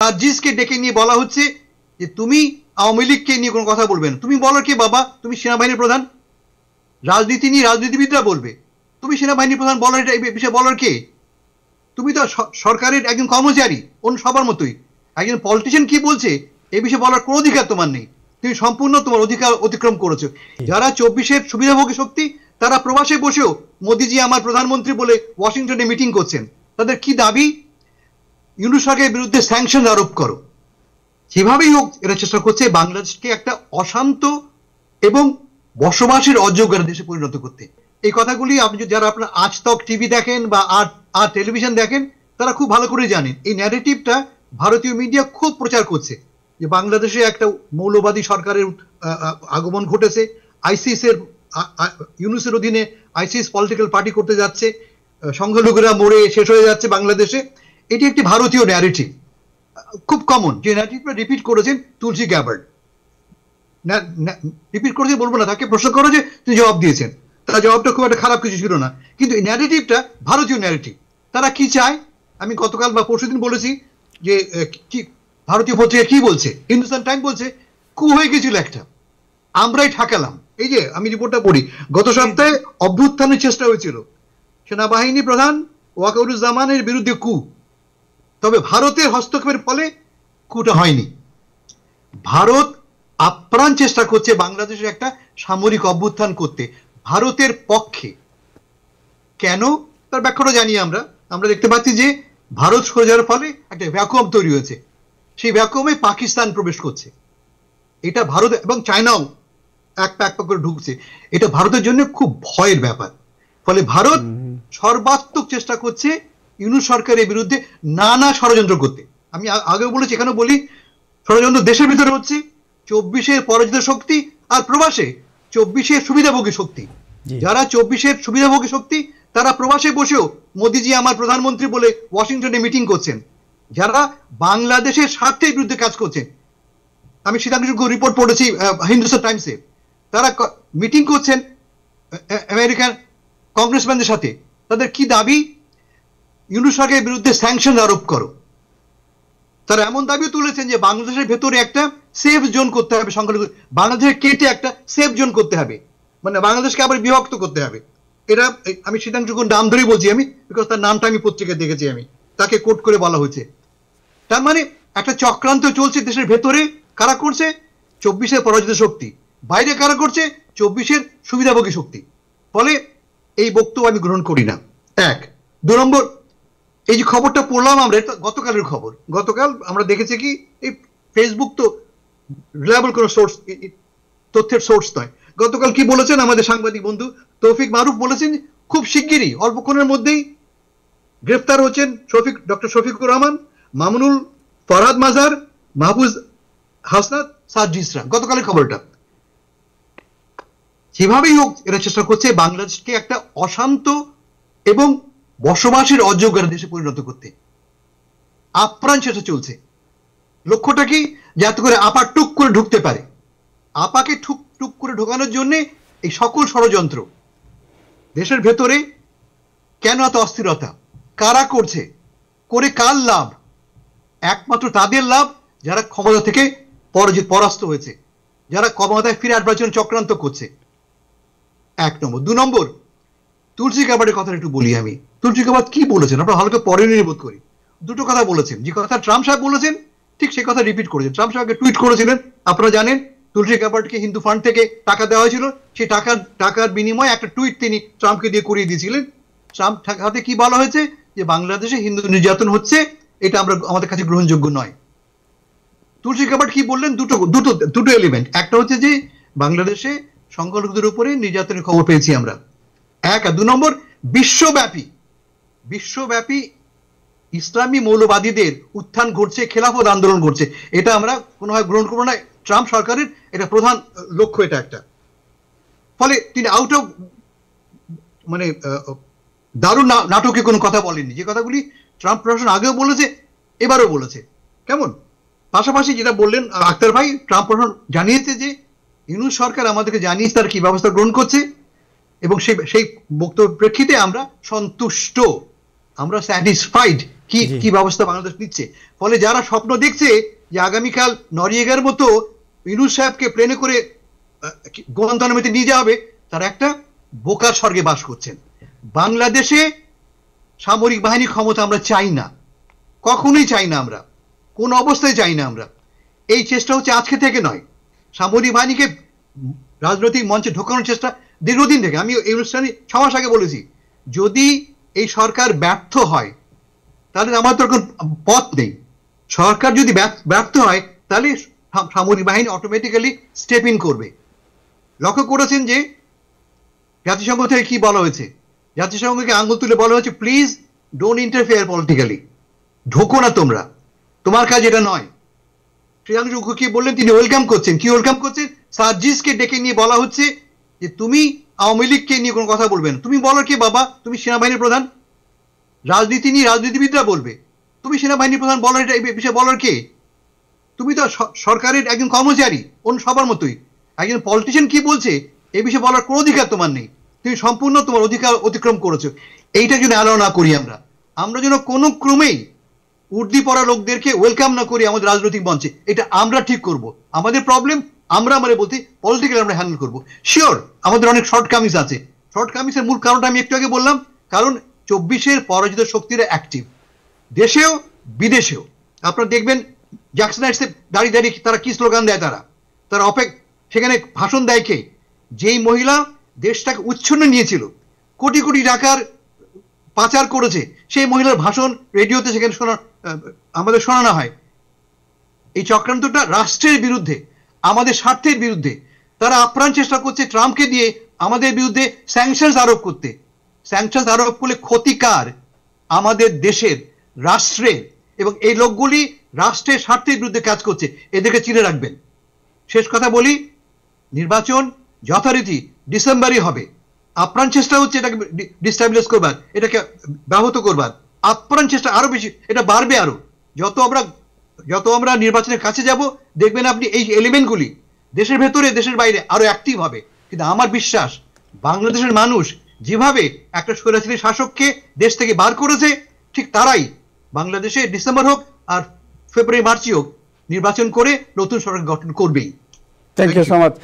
সার্জিসকে ডেকে নিয়ে বলা হচ্ছে যে তুমি আওয়ামী লীগকে নিয়ে কোনো কথা বলবে না। তুমি বলার কে বাবা? তুমি সেনাবাহিনীর প্রধান, রাজনীতি নিয়ে রাজনীতিবিদরা বলবে, তুমি সেনাবাহিনীর প্রধান বলার এটা এই বিষয়ে বলার কে? তুমি তো সরকারের একজন কর্মচারী, অন্য সবার মতোই। একজন পলিটিশিয়ান কি বলছে এই বিষয়ে বলার কোনো অধিকার তোমার নেই। তুমি সম্পূর্ণ তোমার অধিকার অতিক্রম করেছো। যারা 24-এর সুবিধাভোগী শক্তি তারা প্রবাসে বসেও মোদিজি আমার প্রধানমন্ত্রী বলে ওয়াশিংটনে মিটিং করছেন। তাদের কি দাবি? ইউনূস সরকারের বিরুদ্ধে স্যাংশন আরোপ করো। যেভাবেই হোক এরা চেষ্টা করছে বাংলাদেশকে একটা অশান্ত এবং বসবাসের অযোগ্য দেশে পরিণত করতে। এই কথাগুলি আপনি যারা আপনার আজ তক টিভি দেখেন বা আর টেলিভিশন দেখেন তারা খুব ভালো করে জানেন। এই ন্যারেটিভটা ভারতীয় মিডিয়া খুব প্রচার করছে যে বাংলাদেশে একটা মৌলবাদী সরকারের আগমন ঘটেছে, আইসিস এর ইউনূসের অধীনে আইসিস পলিটিক্যাল পার্টি করতে যাচ্ছে, সংখ্যালঘুরা মরে শেষ হয়ে যাচ্ছে বাংলাদেশে। এটি একটি ভারতীয় ন্যারেটিভ, খুব কমন। যে ন্যারেটিভটা রিপিট করেছেন তুলসী গ্যাবার্ড, রিপিট করেছে বলবো না, তাকে প্রশ্ন করো যে তিনি জবাব দিয়েছেন, তার জবাবটা খুব একটা খারাপ কিছু ছিল না, কিন্তু এই ন্যারেটিভটা ভারতীয় ন্যারেটিভ। তারা কি চায়? আমি গতকাল বা পরশুদিন বলেছি যে কি ভারতীয় পত্রিকা কি বলছে, হিন্দুস্তান টাইম বলছে কু হয়ে গেছিল একটা, আমরাই ঠাকালাম। এই যে আমি রিপোর্টটা পড়ি, গত সপ্তাহে অভ্যুত্থানের চেষ্টা হয়েছিল, সেনাবাহিনী প্রধান ওয়াকারুজ্জামানের বিরুদ্ধে কু, তবে ভারতের হস্তক্ষেপের ফলে কুটা হয়নি। ভারত আপ্রাণ চেষ্টা করছে বাংলাদেশের একটা সামরিক অভ্যুত্থান করতে ভারতের পক্ষে। কেন? তার ব্যাখ্যাটা জানি আমরা। আমরা দেখতে পাচ্ছি যে ভারত সরে যাওয়ার ফলে একটা ভ্যাকুয়াম তৈরি হয়েছে, সেই ভ্যাকুয়ামে পাকিস্তান প্রবেশ করছে। এটা ভারত এবং চায়নাও এক পা করে ঢুকছে। এটা ভারতের জন্য খুব ভয়ের ব্যাপার। ফলে ভারত সর্বাত্মক চেষ্টা করছে ইউনূস সরকারের বিরুদ্ধে নানা ষড়যন্ত্র করতে। আমি আগেও বলেছি, এখানেও বলি, ষড়যন্ত্র দেশের ভিতরে হচ্ছে, 24-এর পরাজিত শক্তি আর প্রবাসে 24-এর সুবিধাভোগী শক্তি। যারা 24-এর সুবিধাভোগী শক্তি তারা প্রবাসে বসেও মোদিজি আমার প্রধানমন্ত্রী বলে ওয়াশিংটনে মিটিং করছেন। যারা বাংলাদেশের স্বার্থের বিরুদ্ধে কাজ করছেন, আমি শীতাংশু রিপোর্ট পড়েছি হিন্দুস্তান টাইমসে, তারা মিটিং করছেন আমেরিকান কংগ্রেসম্যানদের সাথে। তাদের কি দাবি? ইউনূস সরকারের বিরুদ্ধে স্যাংশন আরোপ করো। তারা এমন দাবিও তুলেছেন যে বাংলাদেশের ভেতরে একটা সেফ জোন করতে হবে, সংখ্যালঘু বাংলাদেশের কেটে একটা সেফ জোন করতে হবে, মানে বাংলাদেশকে আবার বিভক্ত করতে হবে। এটা আমি শীতাংশুর নাম ধরেই বলছি আমি, বিকজ তার নামটা আমি পত্রিকায় দেখেছি, আমি তাকে কোট করে বলা হয়েছে। তার মানে একটা চক্রান্ত চলছে দেশের ভেতরে। কারা করছে? 24-এর পরাজিত শক্তি। বাইরে কারা করছে? 24-এর সুবিধাভোগী শক্তি। ফলে এই বক্তব্য আমি গ্রহণ করি না। এক। 2 নম্বর, এই যে খবরটা পড়লাম আমরা, এটা গতকালের খবর। গতকাল আমরা দেখেছি কি, এই ফেসবুক তো রিলায়েবল কোনো সোর্স, তথ্যের সোর্স নয়। গতকাল কি বলেছেন আমাদের সাংবাদিক বন্ধু তৌফিক মারুফ? বলেছেন খুব শিগগিরই অল্পক্ষণের মধ্যেই গ্রেফতার হচ্ছেন ডক্টর শফিকুর রহমান, মামুনুল, ফরহাদ মাজার, মাহফুজ হাসনাত, সার্জিসরা। গতকালের খবরটা। যেভাবেই হোক এরা চেষ্টা করছে বাংলাদেশকে একটা অশান্ত এবং বসবাসের অযোগ্য দেশে পরিণত করতে। আপ্রাণ চেষ্টা চলছে। লক্ষ্যটা কি? যাতে করে আপা টুক করে ঢুকতে পারে। আপাকে টুক করে ঢোকানোর জন্য এই সকল ষড়যন্ত্র। দেশের ভেতরে কেন এত অস্থিরতা? কারা করছে? করে কার লাভ? একমাত্র তাদের লাভ যারা ক্ষমতা থেকে পরাস্ত হয়েছে, যারা ক্ষমতায় ফিরে আসবার জন্য চক্রান্ত করছে। 1 নম্বর। 2 নম্বর, তুলসী গ্যাবার্ডের কথা একটু বলি আমি। তুলসী গ্যাবার্ড কি বলেছেন আমরা ভালো করে পরে নিয়ে বোধ করি। 2টো কথা বলেছেন। যে কথা ট্রাম্প সাহেব বলেছেন ঠিক সেই কথা রিপিট করেছেন। ট্রাম্প সাহেবকে টুইট করেছিলেন, আপনারা জানেন, তুলসী গ্যাবার্ডকে হিন্দু ফান্ড থেকে টাকা দেওয়া হয়েছিল, সেই টাকার বিনিময়ে একটা টুইট তিনি ট্রাম্পকে দিয়ে করিয়ে দিয়েছিলেন। ট্রাম্প হাতে কি বলা হয়েছে? যে বাংলাদেশে হিন্দু নির্যাতন হচ্ছে, এটা আমাদের কাছে গ্রহণযোগ্য নয়। তুলসী গ্যাবার্ড কি বললেন? দুটো এলিমেন্ট। একটা হচ্ছে যে বাংলাদেশে সংখ্যালঘুদের উপরে নির্যাতনের খবর পেয়েছি আমরা, 1। আর 2 নম্বর, বিশ্বব্যাপী ইসলামী মৌলবাদীদের উত্থান ঘটছে, খেলাফত আন্দোলন ঘটছে। এটা আমরা কোনোভাবে গ্রহণ করবো না। ট্রাম্প সরকারের এটা প্রধান লক্ষ্য, এটা একটা। ফলে তিনি আউট অফ মানে দারুণ নাটকে কোনো কথা বলেননি, যে কথাগুলি ট্রাম্প প্রশাসন আগেও বলেছে, এবারও বলেছে। কেমন? পাশাপাশি যেটা বললেন আক্তার ভাই, ট্রাম্প প্রশাসন জানিয়েছে যে ইউনূস সরকার আমাদেরকে জানিয়েছে তারা কি ব্যবস্থা গ্রহণ করছে, এবং সেই বক্তব্যের প্রেক্ষিতে আমরা সন্তুষ্ট, আমরা স্যাটিসফাইড কি কি ব্যবস্থা বাংলাদেশ নিচ্ছে। ফলে যারা স্বপ্ন দেখছে যে আগামীকাল নরিয়েগার মতো ইউনূস সাহেবকে প্লেনে করে গুয়ান্তানামোতে নিয়ে যাওয়া হবে, তারা একটা বোকার স্বর্গে বাস করছেন। বাংলাদেশে সামরিক বাহিনী ক্ষমতা আমরা চাই না, কখনোই চাই না, আমরা কোন অবস্থায় চাই না। আমরা এই চেষ্টা হচ্ছে আজকে থেকে নয়, সামরিক বাহিনীকে রাজনৈতিক মঞ্চে ঢোকানোর চেষ্টা দীর্ঘদিন থেকে। আমি এই অনুষ্ঠানে 6 মাস আগে বলেছি, যদি এই সরকার ব্যর্থ হয় তাহলে আমার তো কোনো পথ নেই। সরকার যদি ব্যর্থ হয় তাহলে সামরিক বাহিনী অটোমেটিক্যালি স্টেপ ইন করবে। লক্ষ্য করেছেন যে জাতিসংঘ থেকে কি বলা হয়েছে? জাতিসংঘকে আঙুল তুলে বলা হয়েছে, প্লিজ ডোন্ট ইন্টারফেয়ার পলিটিক্যালি, ঢোকো না তোমরা, তোমার কাজ এটা নয়। শ্রীরাংশু কি বললেন? তিনি ওয়েলকাম করছেন। কি ওয়েলকাম করছেন? সার্জিসকে ডেকে নিয়ে বলা হচ্ছে যে তুমি আওয়ামী লীগকে নিয়ে কোনো কথা বলবে না। তুমি বলার কে বাবা? তুমি সেনাবাহিনীর প্রধান। রাজনীতি নিয়ে রাজনীতিবিদরা বলবে, তুমি সেনাবাহিনীর প্রধান বলার, এটা এই বিষয়ে বলার কে? তুমি তো সরকারের একজন কর্মচারী, অন্য সবার মতোই। একজন পলিটিশিয়ান কি বলছে এই বিষয়ে বলার কোনো অধিকার তোমার নেই। তুমি সম্পূর্ণ তোমার অধিকার অতিক্রম করেছো। এইটা যদি অ্যালাউ না করি আমরা যেন কোনো ক্রমেই উর্দি পড়া লোকদেরকে ওয়েলকাম না করি আমাদের রাজনৈতিক মঞ্চে, এটা আমরা ঠিক করব। আমাদের প্রবলেম আমরা বলতে পলিটিক্যালি আমরা হ্যান্ডেল করবো। শিওর আমাদের অনেক শর্ট কামিজ আছে। শর্ট কামিজের মূল কারণটা আমি একটু আগে বললাম, কারণ 24-এর পরাজিত শক্তিরা অ্যাক্টিভ, দেশেও বিদেশেও। আপনারা দেখবেন জ্যাকসন হাইটসে দাঁড়িয়ে দাঁড়িয়ে তারা কি স্লোগান দেয়, তারা সেখানে ভাষণ দেয় কে? যেই মহিলা দেশটাকে উচ্ছন্ন নিয়েছিল, কোটি কোটি টাকার পাচার করেছে, সেই মহিলার ভাষণ রেডিওতে সেখানে আমাদের শোনানো হয়। এই চক্রান্তটা রাষ্ট্রের বিরুদ্ধে, আমাদের স্বার্থের বিরুদ্ধে। তারা আপ্রাণ চেষ্টা করছে ট্রাম্পকে দিয়ে আমাদের বিরুদ্ধে স্যাংশনস আরোপ করতে। স্যাংশনস আরোপ করলে ক্ষতিকার আমাদের দেশের, রাষ্ট্রের, এবং এই লোকগুলি রাষ্ট্রের স্বার্থের বিরুদ্ধে কাজ করছে। এদেরকে চিনে রাখবেন। শেষ কথা বলি, নির্বাচন যথারীতি ডিসেম্বরই হবে। আপ্রাণ চেষ্টা হচ্ছে এটাকে ডিস্টাবলিশ করবার, এটাকে ব্যাহত করবার। আপ্রাণ চেষ্টা আরো বেশি, এটা বাড়বে আরো। যত আমরা নির্বাচনের কাছে যাব, দেখবেন আপনি এই এলিমেন্টগুলি দেশের ভেতরে দেশের বাইরে আরো অ্যাক্টিভ হবে। কিন্তু আমার বিশ্বাস, বাংলাদেশের মানুষ যেভাবে একটা স্বৈরাচারী শাসককে দেশ থেকে বার করেছে, ঠিক তারাই বাংলাদেশে ডিসেম্বর হোক আর ফেব্রুয়ারি মার্চই হোক নির্বাচন করে নতুন সরকার গঠন করবেই। Thank you so much.